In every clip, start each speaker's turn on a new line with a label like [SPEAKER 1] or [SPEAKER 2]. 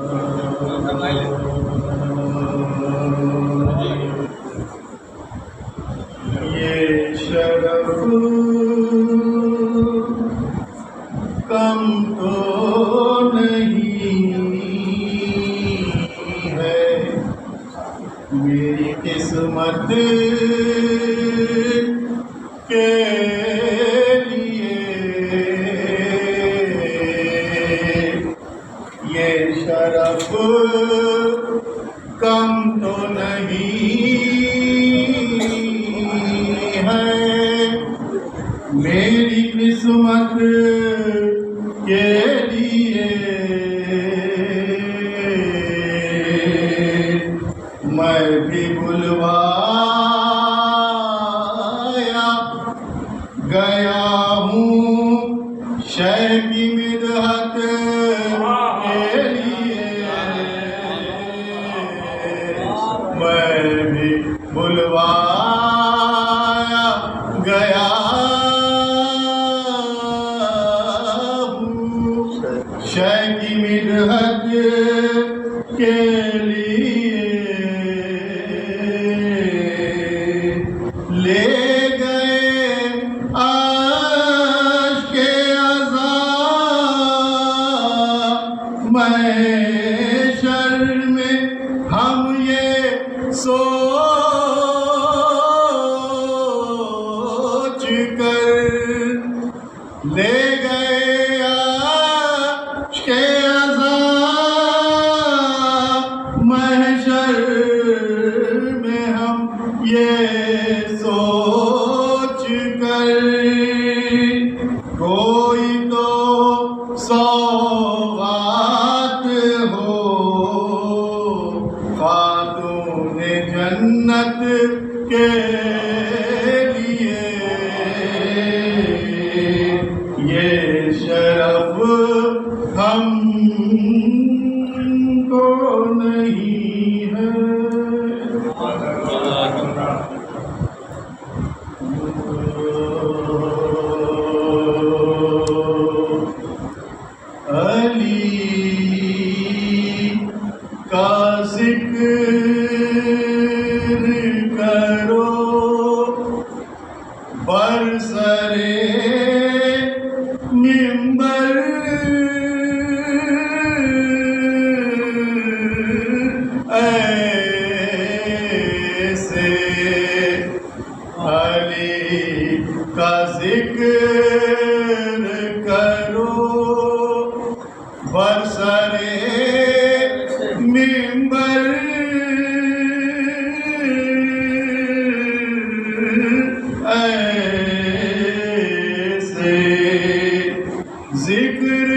[SPEAKER 1] یہ شرف کم تو نہیں ہے میری قسمت کے لیے، یہ شرف کم تو نہیں ہے میری قسمت کے لیے، میں بھی بلوایا گیا ہوں شے کی مدحت کے لیے، میں بھی بلوایا گیا ہوں شے کی مدحت کے لیے، لے گئے اشک عزا محشر میں ہم یہ سوچ کر، لے گئے اشک عزا محشر میں ہم یہ سوچ کر، کوئی تو سوغات ہو خاتون جنت کے لیے، یہ شرف ہم کو نہیں ہے۔ علی کا ذکر کرو برسرے منبر، ایسے علی کا ذکر کرو برسرے منبر، ایسے ذکر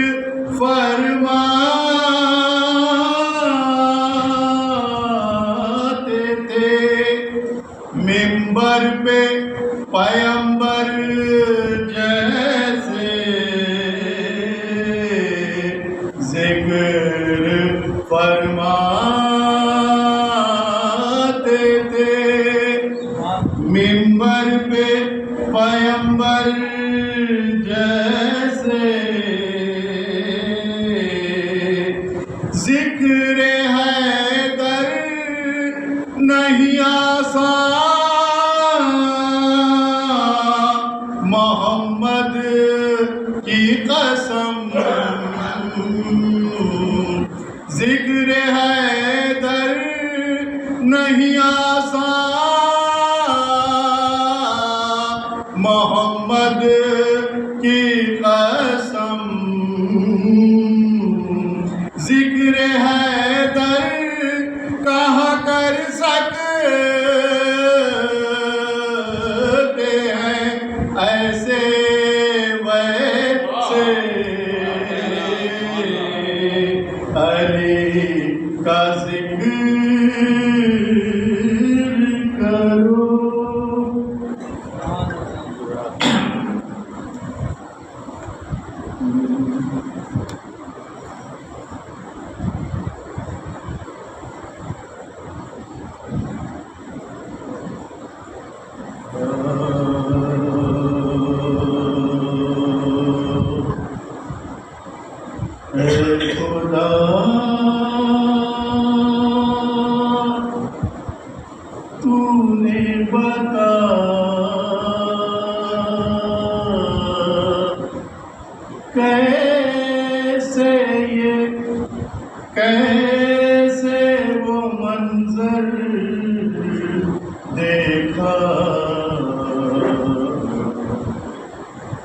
[SPEAKER 1] فرماتے تھے منبر پہ پیمبر جیسے، ذکر فرماتے تھے منبر پہ پیمبر جیسے، ذکر حیدر نہیں آسان محمد کی قسم، ذکر حیدر نہیں آسان محمد کی قسم، ذکر حیدر کہاں کر سکتے ہیں ایسے ویسے، علی کا ذکر کرو۔ اے خدا کیسے وہ منظر دیکھا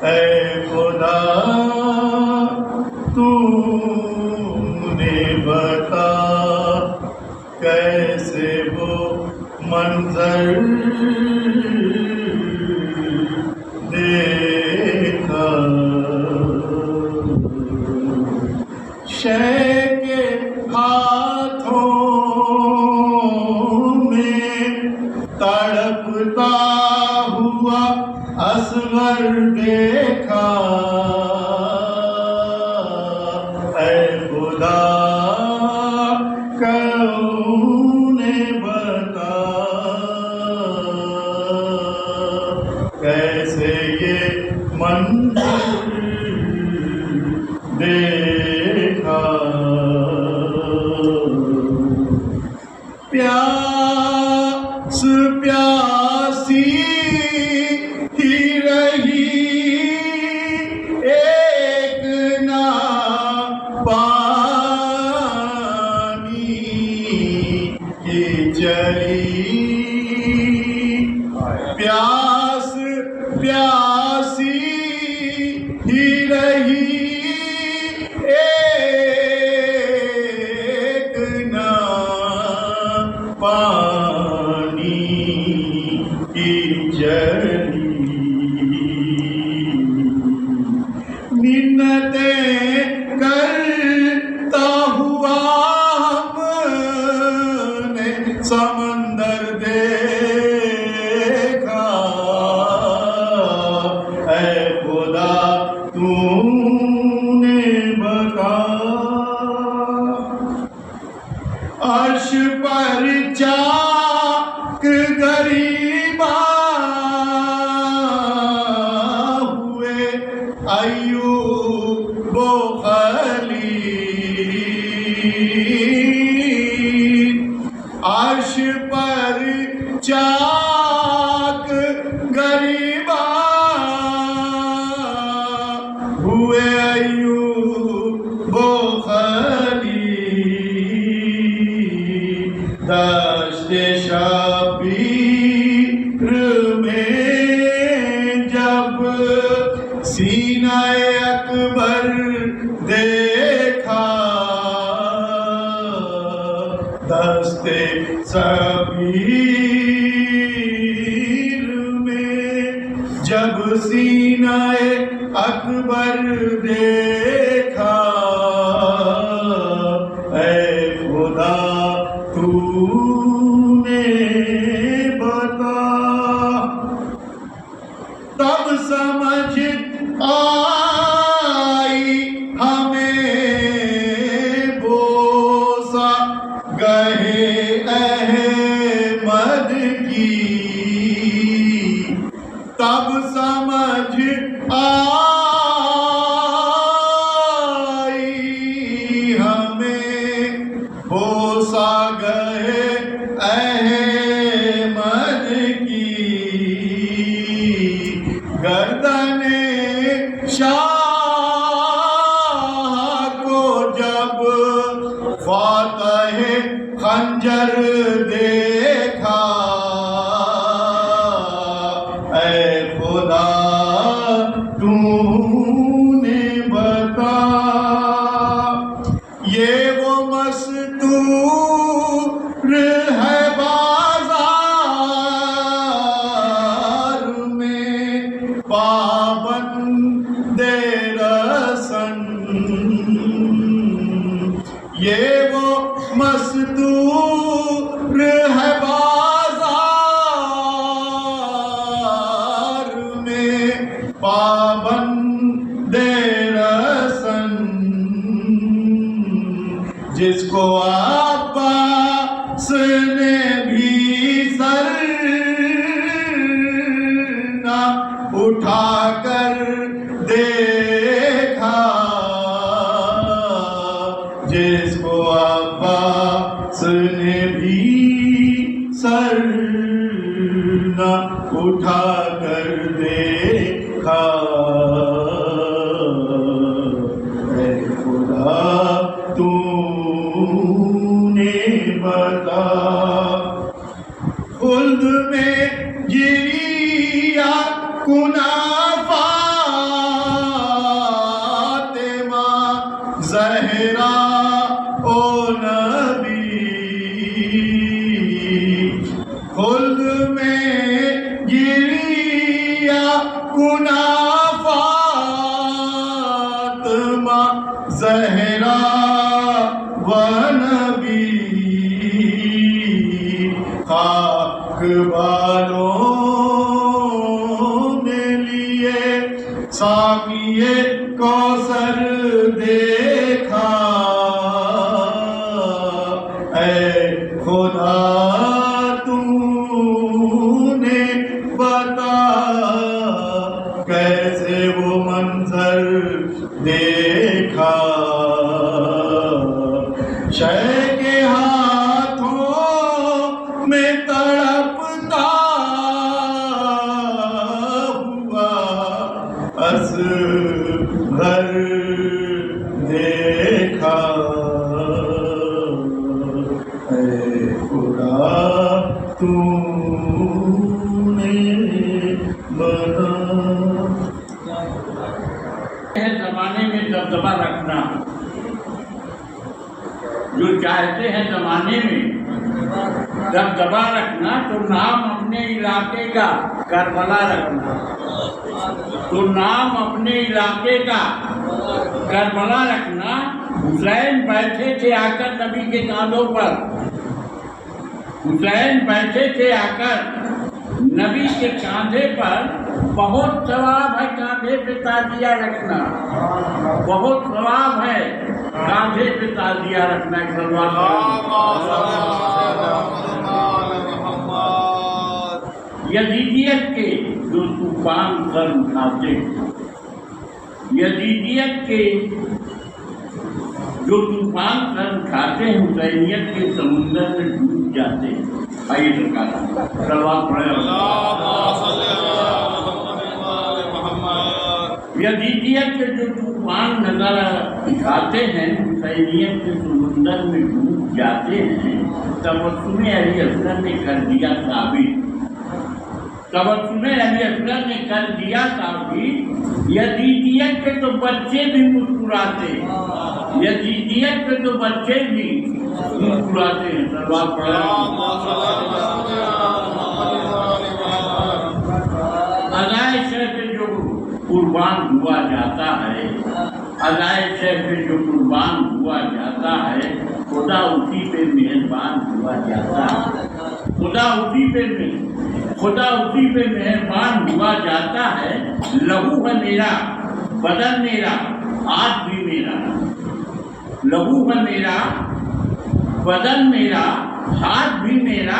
[SPEAKER 1] اے خدا تو نے بتا کیسے وہ منظر دیکھا شے کے ہاتھوں میں تڑپتا ہوا اصغر دیکھا اے خدا کون بتا کیسے یہ منظر دیکھا پیاس پیاسی ہی رہی ایک نہ پانی کی چلی پیاس پیاسی ہی رہی ایک نہ پانی کی جلی منتیں کرتا ہوا ہم نے سمندر دیکھا اے خدا تو نے بتا عرش پر چاک غریباں ہوئے ایوب و خلیل عرش پر چاک غریباں ہوئے ایوب و خلیل دشت شبیر میں جب سینہ اکبر دیکھا دشت شبیر میں جب سینہ اکبر دیکھا اے خدا تو نے بتا تب سمجھ آئی ہمیں بوسہ گہے احمد کی تب سمجھ آئی ہمیں بوسہ گہے احمد کی گردن شاہ کو جب فاتح خنجر دیکھا اے خدا تو نے بتا یہ وہ مستور ہے بازار میں پابند رسن یہ وہ مستور ہے بازار میں پابند رسن جس کو عباس نے بھی سر نہ اٹھا کر دیکھا جس کو عباس نے بھی سر نہ اٹھا کر دیکھا اے خدا تو نے بتا خلد میں گری یا کنافہ فاطمہ زہرا او نبی خلد میں گری یا کنافہ فاطمہ زہرا و نبی خاک بالوں نے لیے ساقیے کوثر دیکھا اے خدا تو نے بتا کیسے وہ منظر دیکھا شے کے ہاتھوں میں تڑپتا ہوا اصغر دیکھا اے خدا تو نے بنا
[SPEAKER 2] زمانے میں دبدبا رکھنا جو چاہتے ہیں زمانے میں دبدبا رکھنا تو نام اپنے علاقے کا کربلا رکھنا تو نام اپنے علاقے کا کربلا رکھنا حسین بیٹھے تھے آ کر نبی کے کاندھوں پر حسین بیٹھے تھے آ کر نبی کے کاندھے پر بہت ثواب ہے کاندھے پہ تعزیہ رکھنا بہت ثواب ہے کاندھے پہ تعزیہ رکھنا یزیدیت کے جو طوفان سر اٹھاتے یزیدیت کے جو طوفان سر اٹھاتے ہیں حسینیت کے سمندر میں ڈوب جاتے ہیں آئیے سرکار سلوات پڑھے یزیدیت کے جو طوفان نظر دکھاتے ہیں حسینیت کے سمندر میں ڈوب جاتے ہیں تبسم علی اصغر نے کر دیا ثابت تبسم علی اصغر نے کر دیا ثابت یزیدیت کے تو بچے بھی مسکراتے یزیدیت کے تو بچے بھی مسکراتے ہیں سلوات پڑھا ادائے شیخ جو قربان ہوا جاتا ہے ادائے شیخ جو قربان ہوا جاتا ہے خدا اسی پہ مہربان ہوا جاتا ہے خدا اسی پہ مہربان ہوا جاتا ہے لہو ہے میرا بدن میرا ہاتھ بھی میرا لہو ہے میرا بدن میرا ہاتھ بھی میرا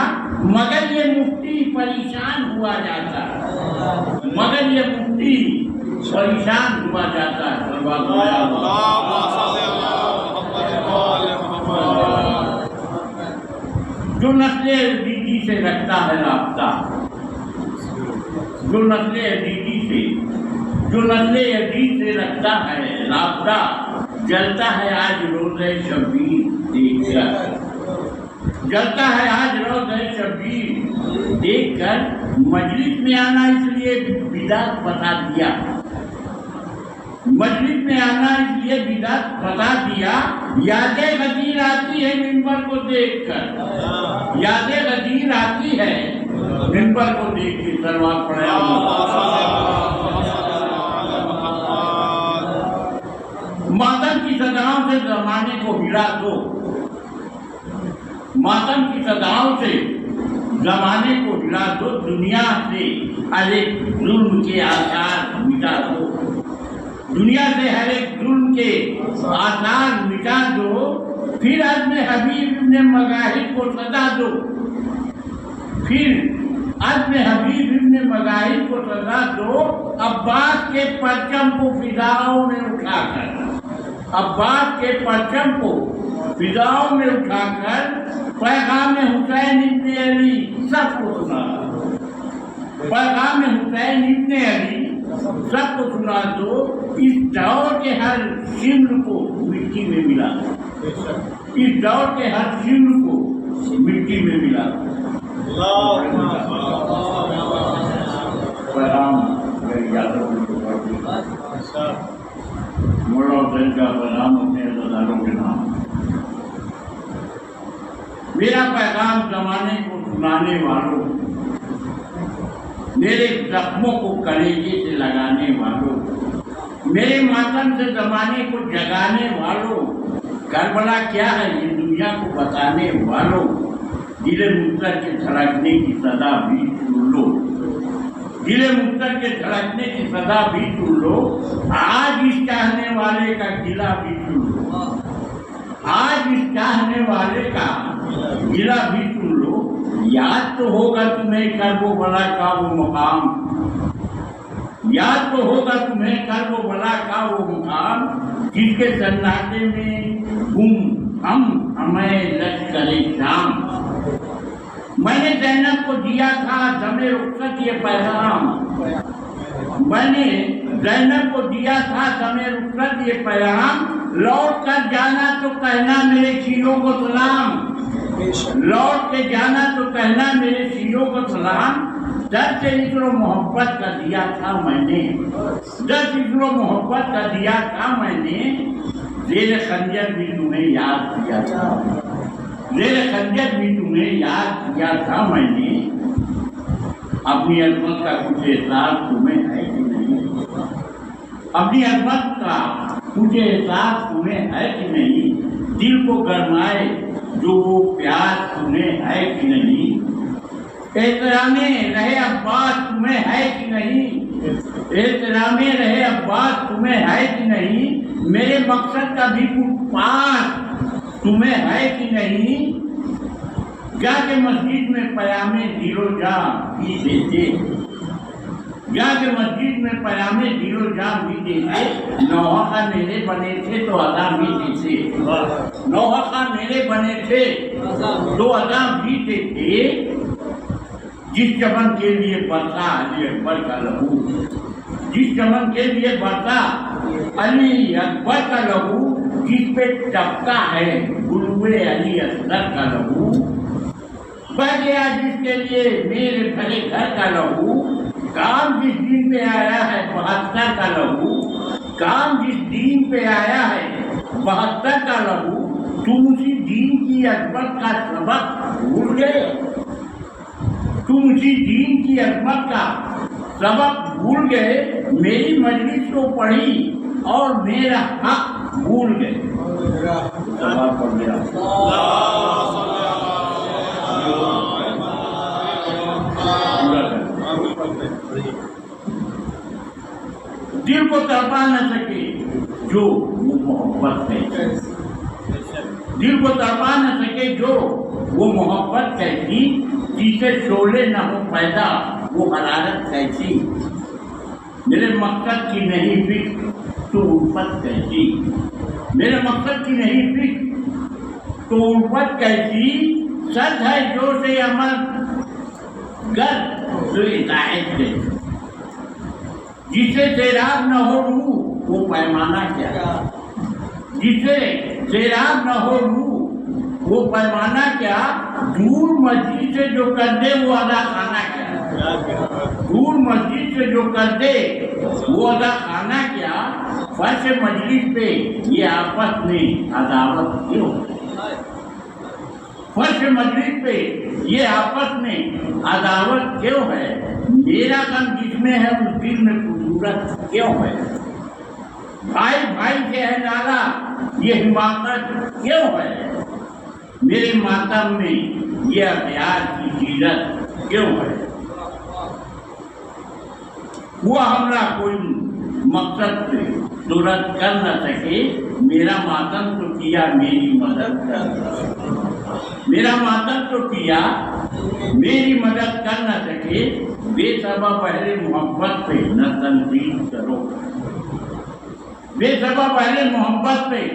[SPEAKER 2] مگر یہ مفتی پریشان ہوا جاتا ہے مگر یہ مفتی پریشان ہوا جاتا ہے جو نسل عزیزی سے رکھتا ہے رابطہ جو نسل عزیز سے رکھتا ہے رابطہ جلتا ہے آج روزہ شبیر دیکھ کر جلتا ہے آج روزہ شبیر دیکھ کر مجلس میں آنا اس لیے بدعت بتا دیا مجلس میں آنا اس لیے بدعت بتا دیا یادیں غدیر آتی ہے منبر کو دیکھ کر یادیں غدیر آتی ہے منبر کو دیکھ کے سلوات پڑھا ماتم کی صداؤں سے زمانے کو ہلا دو ماتم کی صداؤں سے زمانے کو ہلا دو دنیا سے ہر ایک ظلم کے آثار مٹا دو دنیا سے ہر ایک ظلم کے آثار مٹا دو پھر عزم حبیب ابن مظاہر کو سزا دو پھر عزم حبیب ابن مظاہر کو سزا دو عباس کے پرچم کو فضاؤں میں اٹھا کر عباس کے پرچم کو فضاؤں میں اٹھا کر پیغام حسین ابن علی سب کو سنا پیغام حسین ابن علی سب کو سنا دو اس دور کے ہر شمر کو مٹی میں ملا دو اس دور کے ہر شیل کو مٹی میں ملا پیغام مولا حسین کا پیغام اپنے عزاداروں کے نام. میرا پیغام زمانے کو سنانے والوں، میرے زخموں کو کلیجے سے لگانے والوں، میرے ماتم سے زمانے کو جگانے والوں، کربلا کیا ہے یہ دنیا کو بتانے والوں، دل مستر کے دھڑکنے کی صدا بھی سن لو، دل مستر کے دھڑکنے کی صدا بھی سن لو، آج اس چاہنے والے کا گلہ بھی سن لو، آج اس چاہنے والے کا گلہ بھی سن لو. یاد تو ہوگا تمہیں کرب و بلا کا وہ مقام، یاد تو ہوگا تمہیں کرب و بلا کا وہ مقام، جس کے سناٹے میں ہمیں لشکر شام. میں نے زینب کو دیا تھا دم رخصت یہ پیغام، میں نے زینب کو دیا تھا دم رخصت یہ پیغام، لوٹ کر جانا تو کہنا میرے سینوں کو سلام، لوٹ کے جانا تو کہنا میرے سینوں کو سلام. 10 عشق و محبت کا دیا تھا میں نے، 10 عشق و محبت کا دیا تھا میں نے، زیر خنجر بھی تمہیں یاد کیا تھا، زیر خنجر بھی تمہیں یاد کیا تھا میں نے. اپنی عظمت کا کچھ احساس تمہیں ہے کہ نہیں، اپنی عظمت کا کچھ احساس تمہیں ہے کہ نہیں، دل کو گرمائے جو وہ پیار تمہیں ہے کہ نہیں. احترام رہے عباس تمہیں ہے کہ نہیں، احترام رہے عباس تمہیں ہے کہ نہیں، میرے مقصد کا بھی کچھ پاس تمہیں ہے کہ نہیں. جا کے مسجد میں پیام دل و جان بھی دیتے، جا کے مسجد میں پیام دل و جان بھی دیتے، نوحہ کا میرے بنے تھے تو ادا بھی دیتے، نوحہ کا میرے بنے تھے تو ادا بھی دیتے. جس چمن کے لیے برسا علی اکبر کا لہو، جس چمن کے لیے برسا علی اکبر کا لہو، جس پہ ٹپکا ہے گلوے علی اصغر کا لہو، بہ گیا جس کے لیے میرے بھلے گھر کا لہو، کام جس دین پہ آیا ہے 72 کا لہو، کام جس دین پہ آیا ہے 72 کا لہو. تم اسی دین کی عظمت کا سبق بھول گئے، تم اسی دین کی عظمت کا سبق بھول گئے، میری مجلس کو پڑھی اور میرا حق بھول گئے. دل کو تڑپا نہ سکے جو وہ محبت ہے، دل کو تڑپا نہ سکے جو وہ محبت کیسی، جسے شعلے نہ ہو پیدا وہ حرارت کیسی. میرے مقصد کی نہیں فکر تو الفت کیسی، میرے مقصد کی نہیں فکر تو الفت کیسی. سچ ہے جو سے عمل گر تو اطاعت ہے، جسے سیراب نہ ہو روح وہ پیمانہ کیا، جسے سیراب نہ ہو روح وہ پیمانہ کیا. دور مسجد سے جو کر دے وہ ادا خانہ کیا، دور مسجد سے جو کر دے وہ ادا خانہ کیا. فرش مجلس پہ یہ آپس میں عداوت کیوں، فرش مجلس پہ یہ آپس میں عداوت کیوں ہے. میرا غم جس میں ہے اس دل میں خصوصیت کیوں ہے، بھائی بھائی سے ہے نالا یہ حماقت کیوں ہے، میرے ماتم میں یہ اختیار کی جیرت کیوں ہے. وہ حملہ کوئی مقصد سے ترت کر نہ سکے، میرا ماتم تو کیا میری مدد کر، میرا ماتم تو کیا میری مدد کر نہ سکے. بے سبب اہل محبت پہ نہ تنقید کرو، بے سبب اہل محبت پہ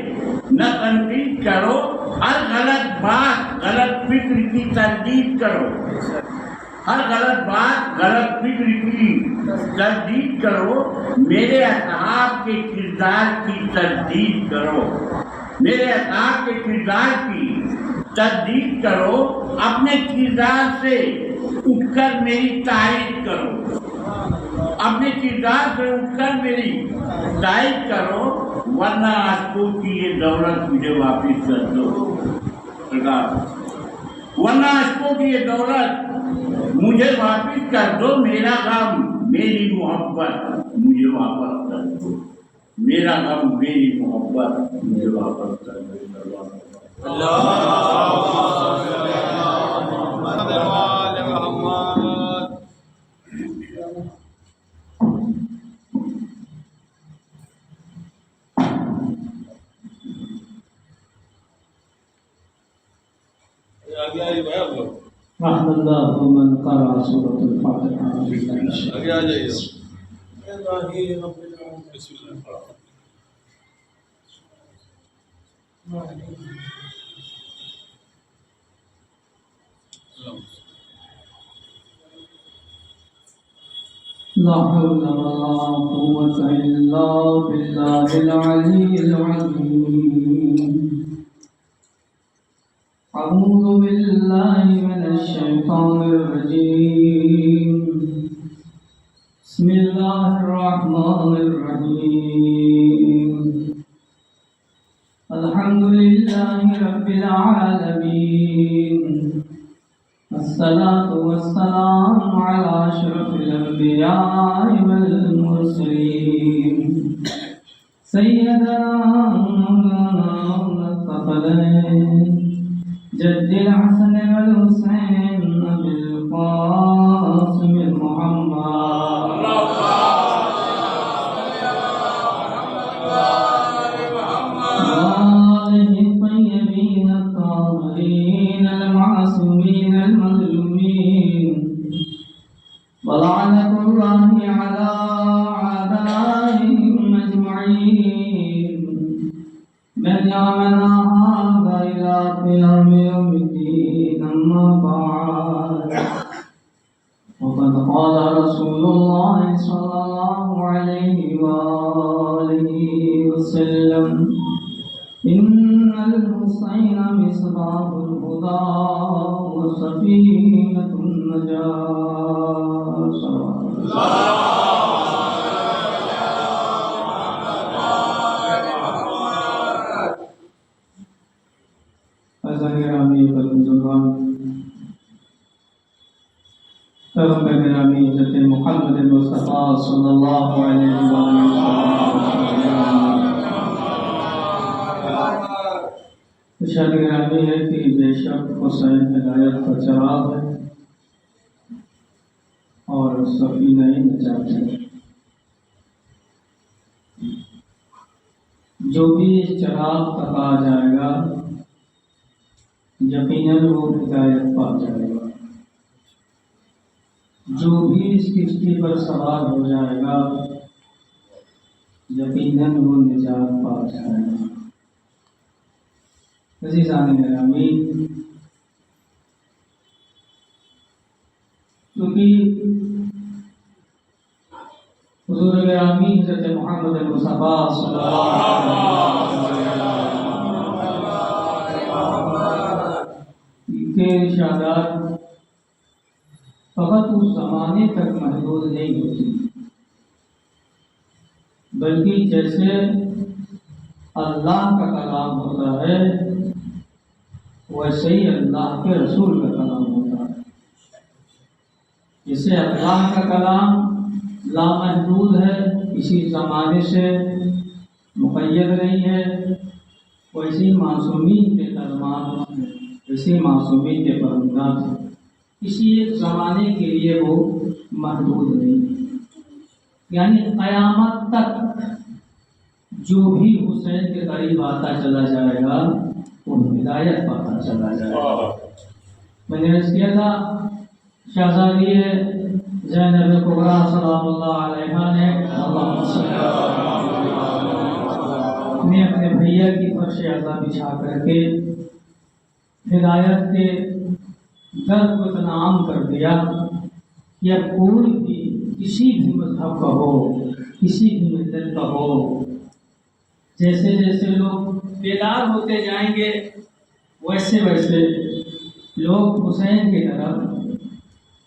[SPEAKER 2] نہ تنقید کرو. ہر غلط بات غلط فکر کی تردید کرو، ہر غلط بات غلط فکر کی تردید کرو. میرے اصحاب کے کردار کی تردید کرو، میرے اطاعت کے کردار کی تصدیق کرو، اپنے کردار سے اٹھ کر میری تعریف کرو، اپنے کردار سے اٹھ کر میری تعریف کرو، ورنہ عاشقوں کی یہ دولت مجھے واپس کر دو سرکار، ورنہ عاشقوں کی یہ دولت مجھے واپس کر دو، میرا غم میری محبت مجھے واپس کر دو، میرا غم میری محبت مجھے واپس کر دو۔
[SPEAKER 3] رحم اللہ من قرأ سورۃ الفاتحہ۔
[SPEAKER 4] آگے آ جائیے۔
[SPEAKER 3] لا حول ولا قوة إلا بالله العلي العظيم۔ أعوذ بالله من الشيطان الرجيم، بسم الله الرحمن الرحيم، الحمد لله رب العالمين، الصلاة والسلام على أشرف الأنبياء والمرسلين، سيدنا الثقلين جد الحسن والحسين أبي القاسم محمد وآله الطيبين الطاهرين المعصومين المظلومين، ولعنة الله على أعدائهم أجمعين من يومنا هذا إلى قيام يوم الدين، أما بعد، وقد قال رسول الله صلى الله عليه وآله وسلم: إن الحسين مصباح الهدى وسفينة النجاة۔ گرامی بزرگان، پیغمبر گرامی حضرت محمد مصطفیٰ صلی اللہ علیہ وسلم، ارشاد گرامی ہے کہ بے شک حسین ہدایت کا چراغ ہے اور سفینہ نجات ہے، جو بھی اس چراغ تک آ جائے گا یقیناً وہ ہدایت پا جائے گا، جو بھی اس کشتی پر سوار ہو جائے گا یقیناً وہ نجات پا جائے گا۔ عزیزان گرامی، کیونکہ حضور گرامی حضرت محمد مصطفیٰ صلی اللہ علیہ وسلم کے ارشادات فقط اس زمانے تک محدود نہیں ہوتی، بلکہ جیسے اللہ کا کلام ہوتا ہے ویسے ہی اللہ کے رسول کا کلام ہوتا ہے۔ جیسے اللہ کا کلام لامحدود ہے، کسی زمانے سے مقید نہیں ہے، ویسے معصومین کے کلمات ہیں، ویسے معصومین کے فرمودات ہیں، کسی ایک زمانے کے لیے وہ محدود نہیں ہے۔ یعنی قیامت تک جو بھی حسین کے قریب آتا چلا جائے گا وہ ہدایت پاتا چلا جائے گا۔ میں نے عرض کیا تھا شہزادی زینب کبریٰ سلام اللہ علیہا نے اپنے بھیا کی فرش اعضا بچھا کر کے ہدایت کے در کو اتنا عام کر دیا کہ اب کوئی بھی کسی بھی مذہب کا ہو، کسی بھی ملت کا ہو، جیسے جیسے لوگ بیدار ہوتے جائیں گے ویسے ویسے لوگ حسین کی طرف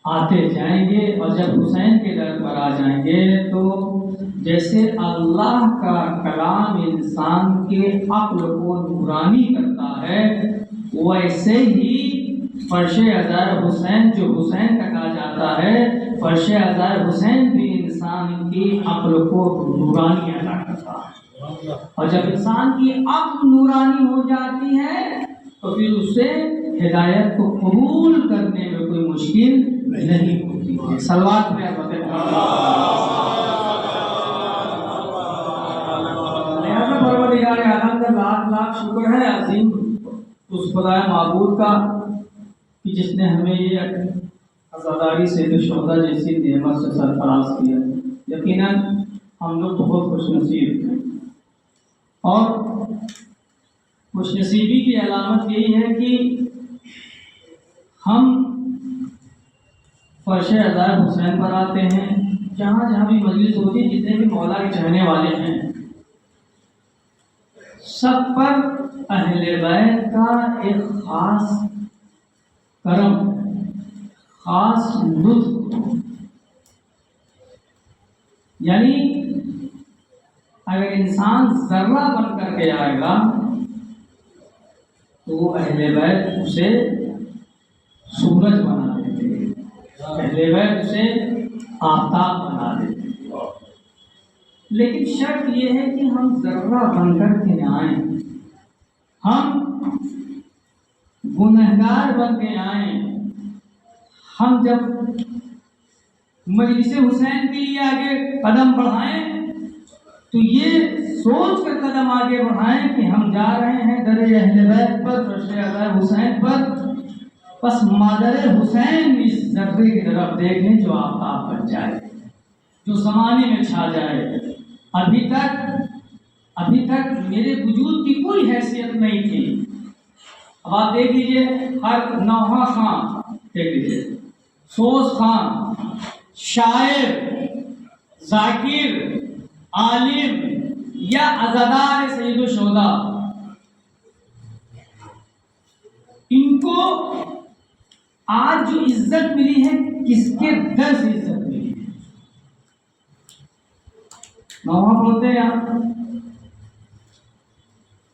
[SPEAKER 3] آتے جائیں گے، اور جب حسین کے در پر آ جائیں گے تو جیسے اللہ کا کلام انسان کے عقل کو نورانی کرتا ہے، ویسے ہی فرش عذار حسین جو حسین تک آ جاتا ہے، فرش عذار حسین بھی انسان کی عقل کو نورانی عطا کرتا ہے، اور جب انسان کی عقل نورانی ہو جاتی ہے تو پھر اسے ہدایت کو قبول کرنے میں کوئی مشکل نہیں ہوتی ہے۔ صلوات میں لہذا پروردگار عالم کا لاکھ لاکھ شکر ہے عظیم اس خدا معبود کا کہ جس نے ہمیں یہ عزاداری سے شہدا جیسی نعمت سے سرفراز کیا۔ یقیناً ہم لوگ بہت خوش نصیب ہیں، اور خوش نصیبی کی علامت یہی ہے کہ ہم فرش عذار حسین پر آتے ہیں، جہاں جہاں بھی مجلس ہوتی ہے، جتنے بھی مولا کے چاہنے والے ہیں سب پر اہل بیت کا ایک خاص کرم، خاص لطف، یعنی اگر انسان ذرہ بن کر کے آئے گا تو وہ اہل بیت اسے سورج بنا دیتے، اہل بیت اسے آفتاب بنا دیتے، لیکن شرط یہ ہے کہ ہم ذرہ بن کر کے آئیں، ہم گنہگار بن کے آئیں۔ ہم جب مجلس حسین کے لیے آگے قدم بڑھائیں تو یہ سوچ کر قدم آگے بڑھائیں کہ ہم جا رہے ہیں در اہل بیت پر، فرش عذار حسین پر، بس مادر حسین اس ذرے کی طرف دیکھیں جو آفتاب بن جائے، جو زمانے میں چھا جائے۔ ابھی تک میرے وجود کی کوئی حیثیت نہیں تھی، اب آپ دیکھ لیجیے ہر نوحہ خان، دیکھ لیجیے سوز خان، شاعر، ذاکر، عالم یا عزادار سید الشہداء، ان کو آج جو عزت ملی ہے کس کے در سے عزت ملی ہے؟ نوحہ بولتے ہیں آپ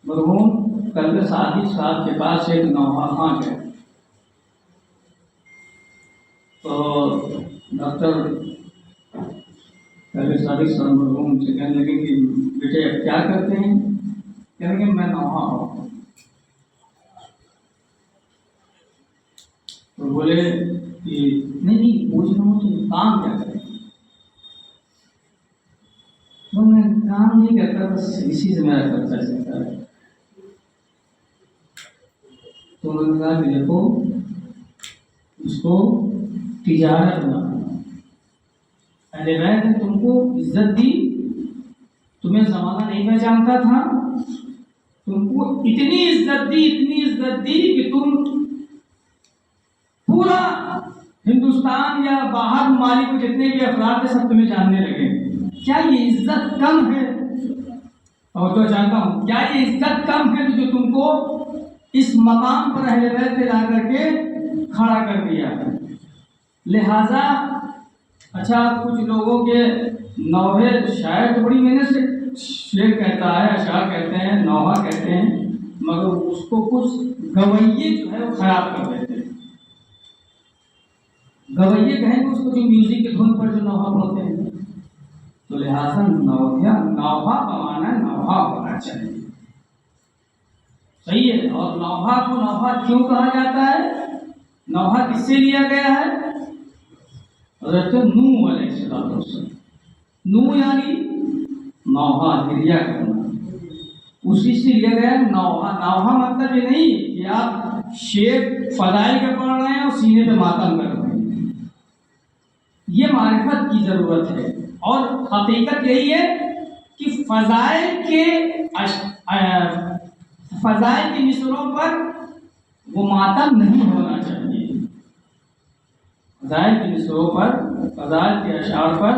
[SPEAKER 3] مرحوم کلب صادق صاحب کے پاس ایک نوحہ خاں ہے، تو ڈاکٹر کلب صادق صاحب مرحوم سے کہنے لگے کہ بیٹے اب کیا کرتے ہیں؟ کہنے لگے میں نوحہ ہوں۔ تو بولے کہ نہیں پوچھ رہا ہوں تم کام کیا کریں؟ تو میں کام نہیں کرتا، بس اسی سے میرا خرچہ چلتا ہے۔ تو انہوں نے کہا کہ دیکھو اس کو تجارت بنا، اہل بیت نے تم کو عزت دی، تمہیں زمانہ نہیں پہچانتا تھا، تم کو اتنی عزت دی کہ تم پورا ہندوستان یا باہر ممالک میں جتنے بھی افراد ہیں سب تمہیں جاننے لگے۔ کیا یہ عزت کم ہے؟ توجہ چاہتا ہوں، کیا یہ عزت کم ہے جو تم کو اس مقام پر اہل بیت پہ لا کر کے کھڑا کر دیا؟ لہذا اچھا کچھ لوگوں کے نوحے شاعر تو بڑی محنت سے شعر کہتا ہے، اشعار کہتے ہیں، نوحہ کہتے ہیں، مگر اس کو کچھ گویے جو ہے وہ خراب کر دیتے ہیں۔ گویے کہیں گے اس کو جو میوزک کے دھن پر جو نوحہ بولتے ہیں، تو لہٰذا نوحہ کا معنی نوحہ ہونا چاہیے، صحیح ہے۔ اور نوحہ کو نوحہ کیوں کہا جاتا ہے؟ نوحہ کس سے لیا گیا ہے؟ حضرت نوح علیہ السلام، نوح یعنی نوحہ دریا کرنا، اسی سے لیا گیا نوحہ۔ نوحہ مطلب یہ نہیں کہ آپ شعر فضائل کا پڑھ رہے ہیں اور سینے پہ ماتم کر رہے ہیں، یہ معرفت کی ضرورت ہے، اور حقیقت یہی ہے کہ فضائل کے مصروں پر وہ ماتم نہیں ہونا چاہیے، فضائل کے مصروں پر، فضائل کے اشعار پر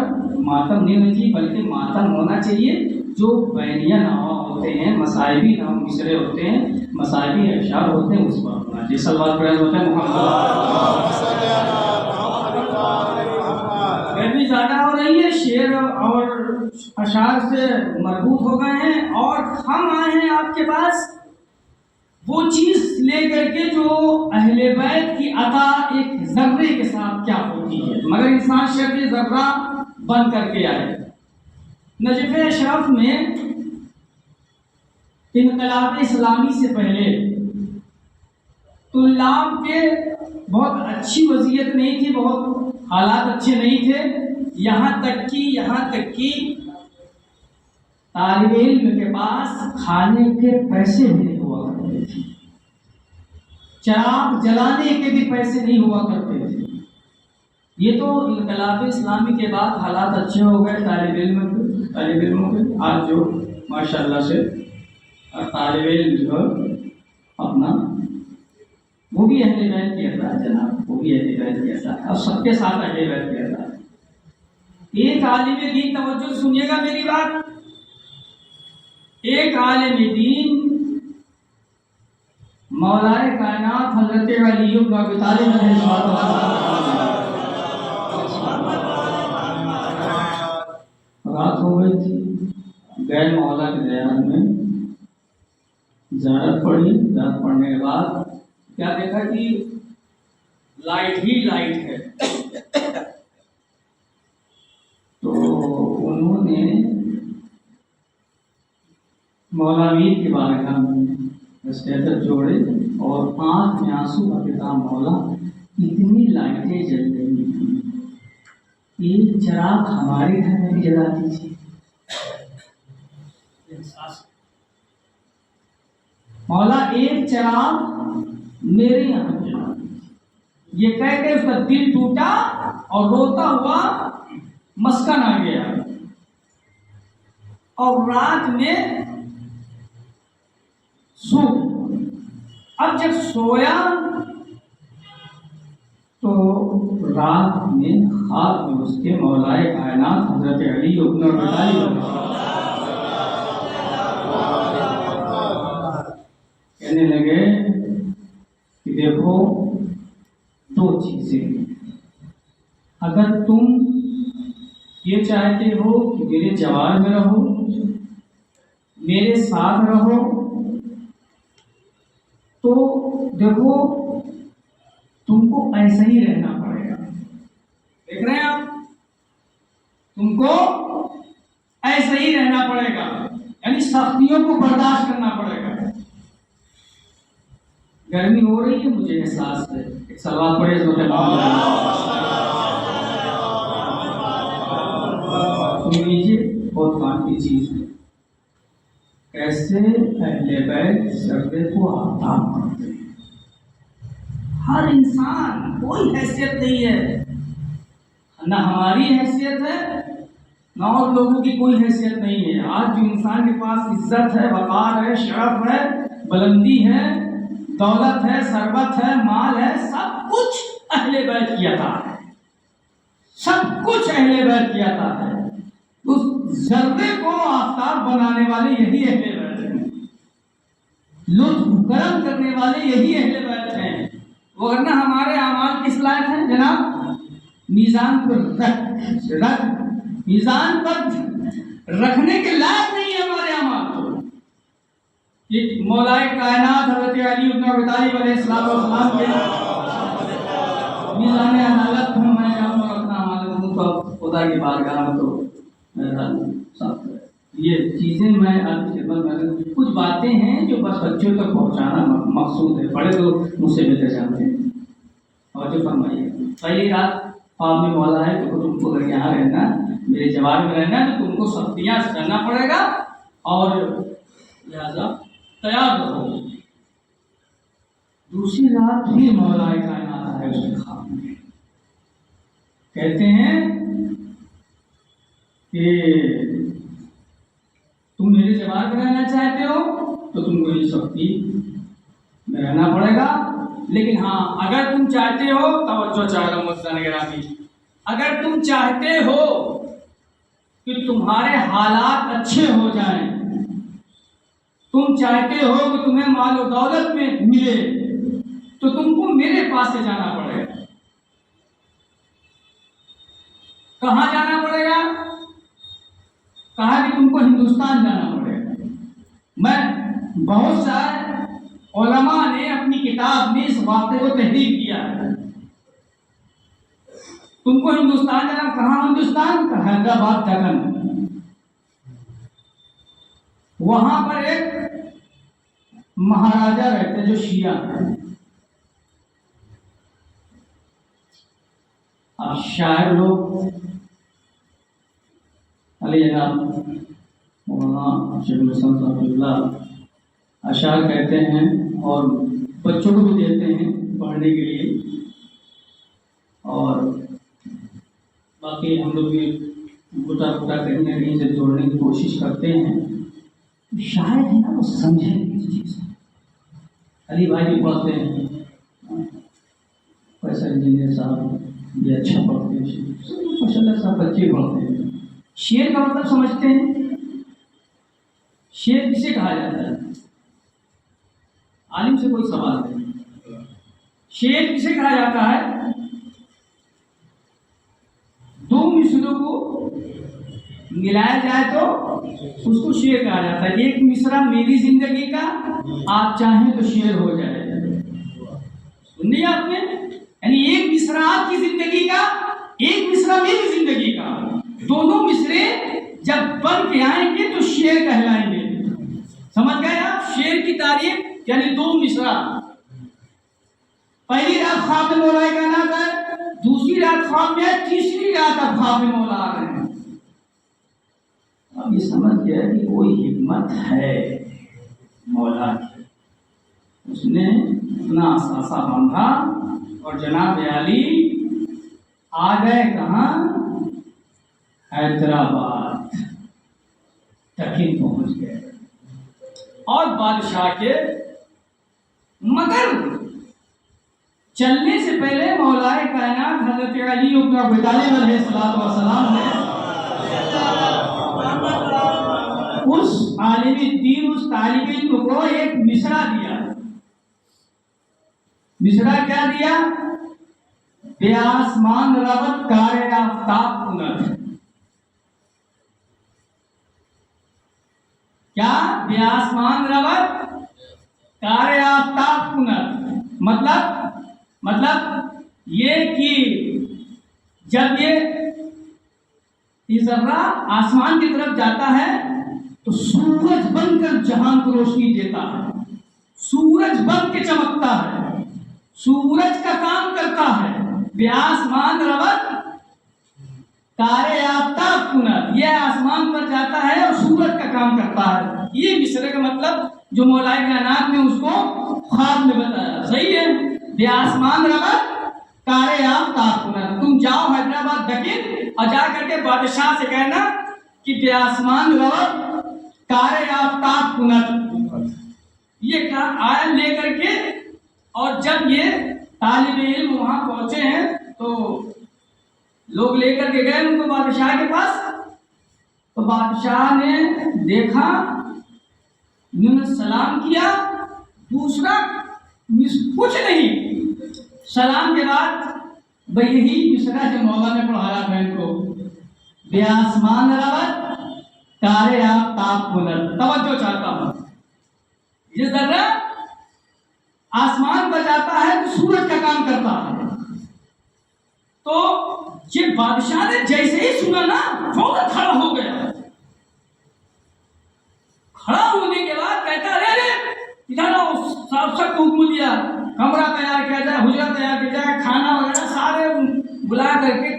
[SPEAKER 3] ماتم نہیں ہونا چاہیے، بلکہ ماتم ہونا چاہیے جو بینیہ نامہ ہوتے ہیں، مصائبی نام مصرے ہوتے ہیں، مصائبی اشعار ہوتے ہیں، اس پر ہونا چاہیے۔ صلی اللہ علیہ وسلم ہوتا ہے محمد۔ گرمی زیادہ ہو رہی ہے، شعر اور اشعار سے مربوط ہو گئے ہیں، اور ہم آئے ہیں آپ کے پاس وہ چیز لے کر کے جو اہل بیت کی عطا ایک ذرے کے ساتھ کیا ہوتی ہے، مگر انسان شرط ذرہ بن کر کے آئے۔ نجف اشرف میں انقلاب اسلامی سے پہلے طلاب کے بہت اچھی وضعیت نہیں تھی، بہت حالات اچھے نہیں تھے، یہاں تک کہ طالب علم کے پاس کھانے کے پیسے بھی نہیں ہوا کرتے تھے، چراغ جلانے کے بھی پیسے نہیں ہوا کرتے تھے۔ یہ تو انقلاب اسلامی کے بعد حالات اچھے ہو گئے طالب علموں کے۔ آج جو ماشاءاللہ سے طالب علم جو اپنا وہ بھی اہل بیت کی عطا ہے جناب، وہ بھی اہل بیت کی عطا ہے، اور سب کے ساتھ اہل بیت کی عطا ہے۔ ایک عالم دین، توجہ سنیے گا میری بات، ایک عالم دین مولا کائنات حضرت علی بن ابی طالب علیہ السلام، رات ہو گئی تھی، گئے مولا کے دیان میں، زیارت پڑھی، زیارت پڑھنے کے بعد کیا دیکھا کہ لائٹ ہی لائٹ ہے، تو انہوں نے مولا میر کی بارگاہ میں استعداد جوڑے اور آنکھ میں آنسو کا کہا، مولا اتنی لائٹیں جل رہی تھیں، ایک چراغ ہمارے گھر میں بھی جلا دیجیے۔ مولا ایک چراغ میرے یہاں جلا دیجیے۔ یہ کہہ کے اس کا دل ٹوٹا اور روتا ہوا مسکن آ گیا، اور رات میں سو۔ اب جب سویا تو رات میں خواب میں اس کے مولائے کائنات حضرت علی بن ابی طالب کہنے لگے کہ دیکھو دو چیزیں، اگر تم یہ چاہتے ہو کہ میرے جوار میں رہو، میرے ساتھ رہو، تو دیکھو تم کو ایسا ہی رہنا پڑے گا۔ دیکھ رہے ہیں آپ، تم کو ایسا ہی رہنا پڑے گا، یعنی سختیوں کو برداشت کرنا پڑے گا۔ گرمی ہو رہی ہے، مجھے احساس ہے، ایک سوال پڑے سن لیجیے، بہت کام کی چیز ہے، کیسے اہل بیت ذرے کو آفتاب کرتے ہیں۔ ہر انسان، کوئی حیثیت نہیں ہے، نہ ہماری حیثیت ہے نہ اور لوگوں کی کوئی حیثیت نہیں ہے۔ آج جو انسان کے پاس عزت ہے، وقار ہے، شرف ہے، بلندی ہے، دولت ہے، ثروت ہے، مال ہے، سب کچھ اہل بیت کی عطا ہے، سب کچھ اہل بیت کی عطا ہے۔ اس ذرے کو آفتاب بنانے والے یہی اہل بیت ہیں، لطف کرم کرنے والے یہی اہل بیت ہیں، ورنہ ہمارے اعمال کس لائق ہیں جناب؟ میزان پر رکھنے کے لائق نہیں ہے ہمارے اعمال۔ یہ مولائے کائنات حضرت علی بن ابی طالب علیہ السلام کے میزان عدالت میں میں جاؤں اور اپنا عمل کروں تو خدا کی بارگاہ میں تو میرا ساتھ ہے۔ یہ چیزیں میں آپ کی خدمت میں، کچھ باتیں ہیں جو بس بچوں تک پہنچانا مقصود ہے، بڑے تو مجھ سے بہتر جانتے ہیں۔ اور جو فرمائیے پہلی رات آپ میں مولا ہے تو تم کو اگر یہاں رہنا، میرے جوار میں رہنا ہے تو تم کو سختیاں کرنا پڑے گا، اور لہذا تیار رہو۔ دوسری رات بھی مولا کائنات ہے اس کے خواب میں، کہتے ہیں کہ تم میرے جوار میں رہنا چاہتے ہو تو تم کو یہ سختی میں رہنا پڑے گا، لیکن ہاں اگر تم چاہتے ہو، توجہ چاہ رہا ہوں، اگر تم چاہتے ہو کہ تمہارے حالات اچھے ہو جائیں، تم چاہتے ہو کہ تمہیں مال و دولت میں ملے تو تم کو میرے پاس سے جانا پڑے گا۔ کہاں جانا پڑے گا؟ کہا کہ تم کو ہندوستان جانا پڑے گا۔ میں بہت سارے علماء نے اپنی کتاب میں اس واقعے کو تحریر کیا ہے۔ تم کو ہندوستان جانا، کہاں ہندوستان؟ حیدرآباد دکن۔ وہاں پر ایک مہاراجا رہتے جو شیعہ ہیں۔ اب شاعر لوگ علی جناب مولانا شیخ الحسن صاحب اللہ اشعار کہتے ہیں اور بچوں کو بھی دیتے ہیں پڑھنے کے لیے، اور باقی ہم لوگ بھی گٹا گٹا کہیں نہ کہیں سے جوڑنے کی کوشش کرتے ہیں۔ شاید ہے نا وہ سمجھیں اس چیز کو۔ علی بھائی بھی پڑھتے ہیں، فیصل انجینئر صاحب یہ اچھا پڑھتے ہیں، ماشاء اللہ صاحب بچے پڑھتے ہیں۔ شعر کا مطلب سمجھتے ہیں؟ شعر کسے کہا جاتا ہے؟ عالم سے کوئی سوال نہیں، شعر کسے کہا جاتا ہے؟ دو مصروں کو ملایا جائے تو اس کو شعر کہا جاتا ہے۔ ایک مصرع میری زندگی کا آپ چاہیں تو شعر ہو جائے، سنیے آپ نے، یعنی ایک مصرع آپ کی زندگی کا، ایک مصرع میری زندگی کا، دونوں مصرے جب بن کے آئیں گے تو شعر کہلائیں گے۔ سمجھ گئے آپ؟ شعر کی تعریف یعنی دو مصرع، پہلی رات خواب میں مولا کائنات ہے، دوسری رات خواب میں ہے، تیسری رات اب خواب میں مولا آ رہے ہیں۔ اب یہ سمجھ گیا کہ کوئی حکمت ہے مولا کی، اس نے اتنا اثاثہ باندھا اور جناب علی آ گئے کہاں؟ حیدرآباد تک پہنچ گئے، اور بادشاہ کے مگر چلنے سے پہلے مولا کائنات حضرت علی بن ابی طالب علیہ السلام نے اس عالم دین، اس طالب علم کو ایک مصرع دیا۔ مصرع کیا دیا؟ بے آسمان ربط کار آفتاب کنت۔ کیا؟ بے آسمان ربط کار آفتاب کنت، مطلب یہ کہ جب یہ ذرہ آسمان کی طرف جاتا ہے تو سورج بن کر جہان کو روشنی دیتا ہے، سورج بن کے چمکتا ہے، سورج کا کام کرتا ہے۔ بے آسمان ربط کار آفتاب کنت، یہ آسمان پر جاتا ہے اور سورج کا کام کرتا ہے۔ یہ مصرع کا مطلب جو مولا کائنات نے اس کو خواب میں بتایا، صحیح ہے؟ بے آسمان ربط کار آفتاب کنت، تم جاؤ حیدرآباد دکن اور جا کر کے بادشاہ سے کہنا کہ بے آسمان ربط کار آفتاب کنت، یہ کہا آئے لے کر کے۔ اور جب یہ طالب علم وہاں پہنچے ہیں تو لوگ لے کر کے گئے ان کو بادشاہ کے پاس، تو بادشاہ نے دیکھا، انہوں نے سلام کیا، دوسرا کچھ نہیں، سلام کے بعد بھئی یہی مصرع جو مولا نے پڑھایا تھا ان کو، بے آسمان ربط کار آفتاب کنت۔ توجہ چاہتا ہوں، یہ ذرہ آسمان پر جاتا ہے تو سورج کا کام کرتا ہے۔ تو یہ بادشاہ نے جیسے ہی سنا نا فوراً کھڑا ہو گیا، کھڑا ہونے کے بعد کہتا ارے ادھر آؤ، صاحب سب کو حکم دیا کمرہ تیار کیا جائے، حجرہ تیار کیا جائے، کھانا وغیرہ سارے بلا کر کے،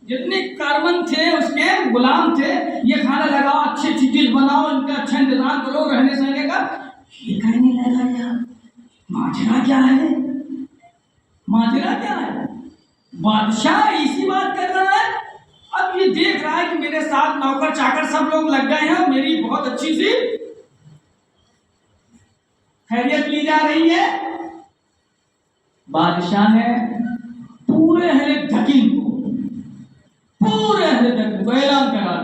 [SPEAKER 3] جتنے کارمن تھے اس کے غلام تھے، یہ کھانا لگاؤ، اچھی اچھی چیز بناؤ، ان کا اچھا انتظام کرو رہنے سہنے کا۔ یہ کہنے لگا یار ماجرا کیا ہے، ماجرا کیا ہے؟ بادشاہ اسی بات کر رہا ہے، اب یہ دیکھ رہا ہے کہ میرے ساتھ نوکر چاکر سب لوگ لگ گئے ہیں، میری بہت اچھی سی خیریت لی جا رہی ہے۔ بادشاہ نے پورے اہل دکن کو اعلان کرا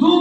[SPEAKER 3] 2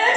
[SPEAKER 3] 1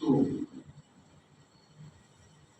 [SPEAKER 3] 2।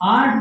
[SPEAKER 3] 8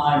[SPEAKER 3] 8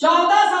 [SPEAKER 3] 1400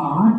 [SPEAKER 3] 8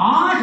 [SPEAKER 3] 8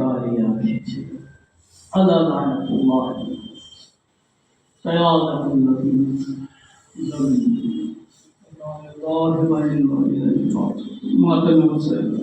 [SPEAKER 3] باریاں کھینچے اللہ لعنت اللہ قیادت الذین ماتم حسین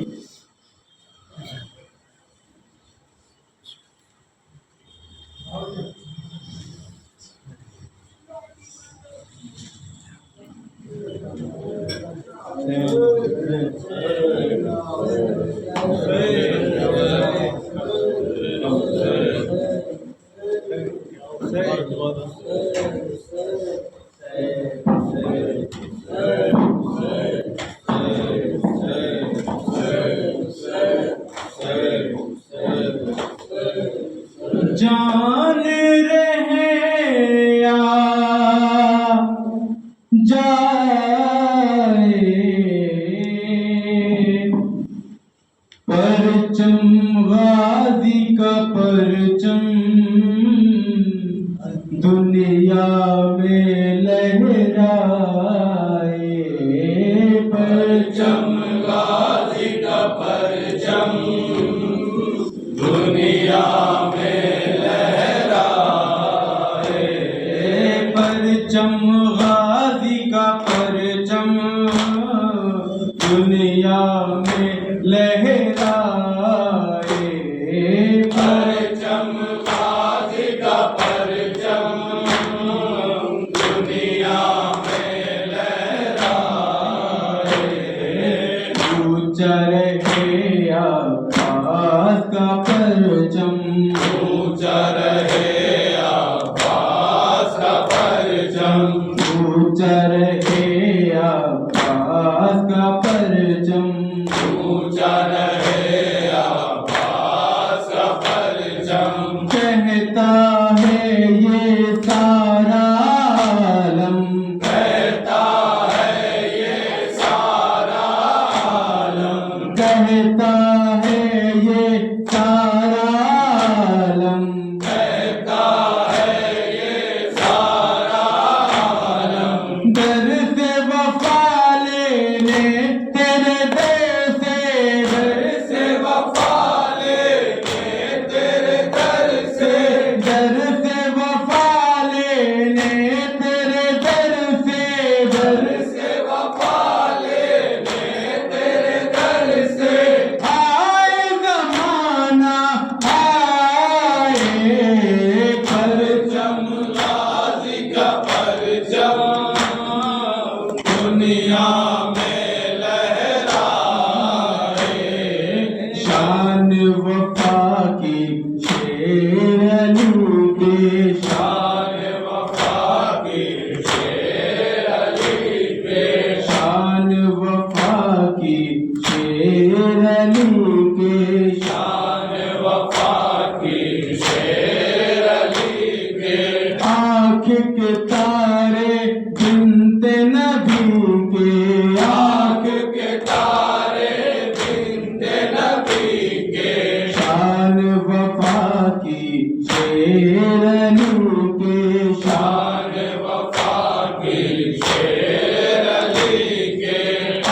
[SPEAKER 3] جان رہے یا جائے پرچم غازی کا پرچم دنیا میں لہرائے پرچم غازی کا پرچم دنیا پرچم غازی کا پرچم دنیا میں لہرائے پرچم غازی کا پرچم دنیا میں لہرائے اونچا رہے عباس کا پرچم اونچا رہے اونچا رہے عباس کا پرچم اونچا رہے عباس کا پرچم کہتا ہے یہ سارا عالم کہتا ہے یہ سارا عالم کہتا ہے یہ سارا عالم کہتا ہے یہ سارا در سے وفا لینے تیرے در سے وفا لینے تیرے در سے وفا لینے تیرے در سے وفا لینے تیرے در سے آئے زمانہ آئے پرچم غازی کا پرچم دنیا میں لہرائے شان وفا کی شیر علی کے شان وفا کی شیر علی کے شان وفا کی شیر علی کے شان وفا کی شیر علی کے آنکھ کے تارے گنتے نبی کے آنکھ کے تارے گنتے نبی کے شان وفا کی شیر علی کے شان وفا کی شیر علی کے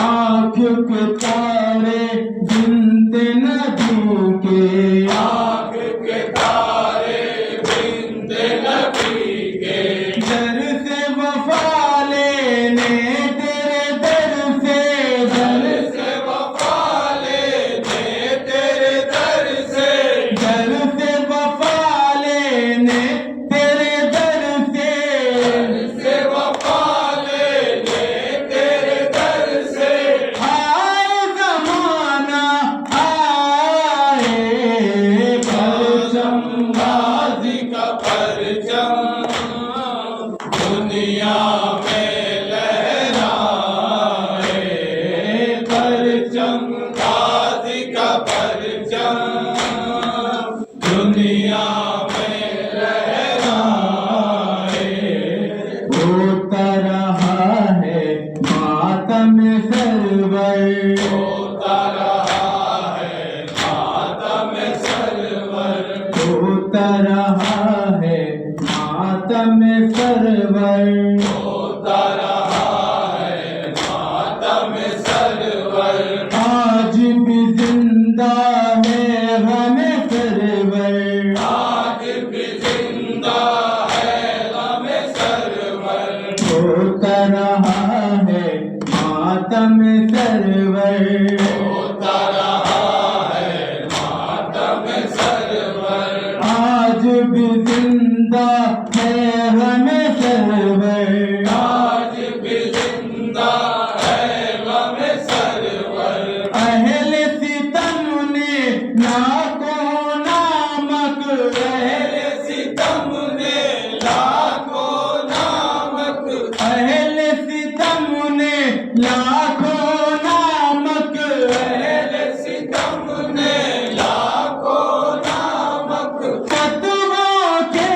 [SPEAKER 3] آنکھ کے تارے گنتے نبی کے آنکھ کے تارے گنتے نبی کے در سے وفا لینے تیرے در سے وفا لینے تیرے در سے وفا لینے تیرے در سے وفا لینے تیرے در سے آئے زمانہ آئے پرچم غازی کا پرچم دنیا میں لہرائے پرچم غازی کا پرچم دنیا میں لہرائے ہوتا رہا ہے ماتم سرور ہوتا رہا ہے ماتم سرور ہوتا رہا ہے ماتم سرور ہوتا رہا ہے ماتم سرور آج بھی زندہ ہے غم آج بھی زندہ ہے غم سرور
[SPEAKER 1] آج بھی زندہ ہے غم سرور
[SPEAKER 3] اہل ستم نے لاکھوں نامک
[SPEAKER 1] اہل ستم نے لاکھوں نامک
[SPEAKER 3] اہل ستم نے لاکھوں نامک
[SPEAKER 1] اہل ستم نے لاکھوں نامک
[SPEAKER 3] فتووں کے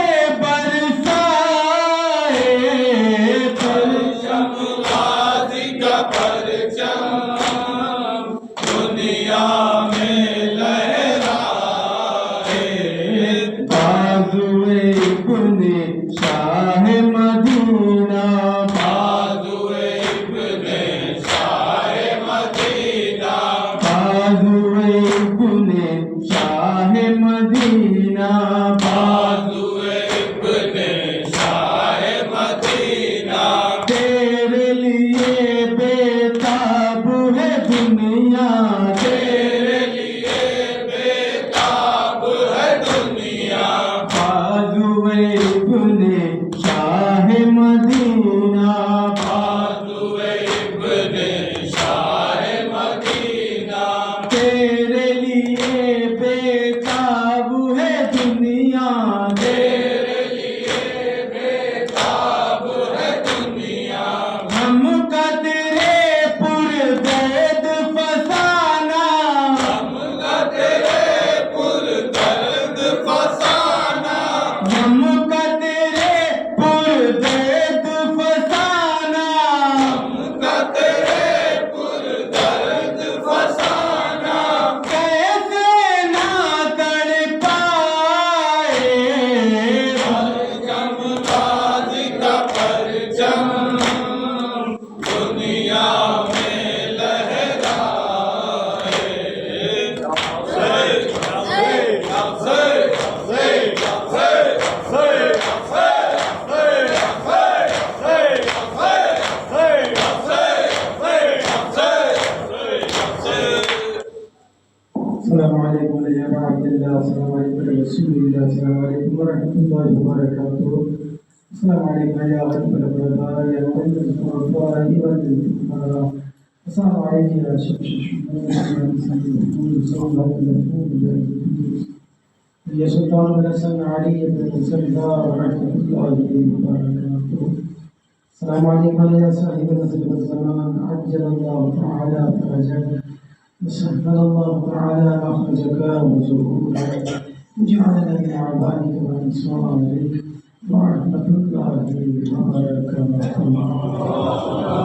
[SPEAKER 3] برسائے
[SPEAKER 1] پرچم غازی کا پرچم دنیا میں لہرائے
[SPEAKER 3] بازوئے ابن شاہ مدینہ
[SPEAKER 1] بازوئے ابن شاہ مدینہ
[SPEAKER 3] بازوئے ابن شاہ مدینہ
[SPEAKER 1] بازوئے ابن شاہ مدینہ
[SPEAKER 3] تیرے لیے بےتاب ہے دنیا
[SPEAKER 1] تیرے لیے بےتاب ہے دنیا
[SPEAKER 3] بازوئے ابن شاہ مدینہ
[SPEAKER 1] بازوئے ابن شاہ مدینہ
[SPEAKER 3] تیرے لیے بےتاب ہے دنیا
[SPEAKER 1] تیرے لیے بےتاب ہے دنیا
[SPEAKER 3] ہم قدرے پر دید فسانہ
[SPEAKER 1] ہم کا تیرے پر درد فسانہ
[SPEAKER 3] ہم قدرے پر دید فسانہ
[SPEAKER 1] ہم کا تیرے پر درد فسانہ
[SPEAKER 3] کیسے نہ تڑ پائے
[SPEAKER 1] پرچم غازی کا پرچم دنیا میں لہرائے
[SPEAKER 3] السلام علیکم یا عبد اللہ السلام علیکم رسول اللہ السلام علیکم ورحمۃ اللہ وبرکاتہ السلام علیکم یا رب العباد یا قلب الفضائل والفقراء السلام علیکم یا شمس الشموس یا صلى يا سلطان بن حسن علي بن سردار ورحمة الله وبركاته السلام عليكم يا صاحب النصر والزمان عجل الله تعالى فرجك وسهل الله تعالى مخرجك وظهورك وجعلنا من عبادك وانصارك ورحمة الله وبركاته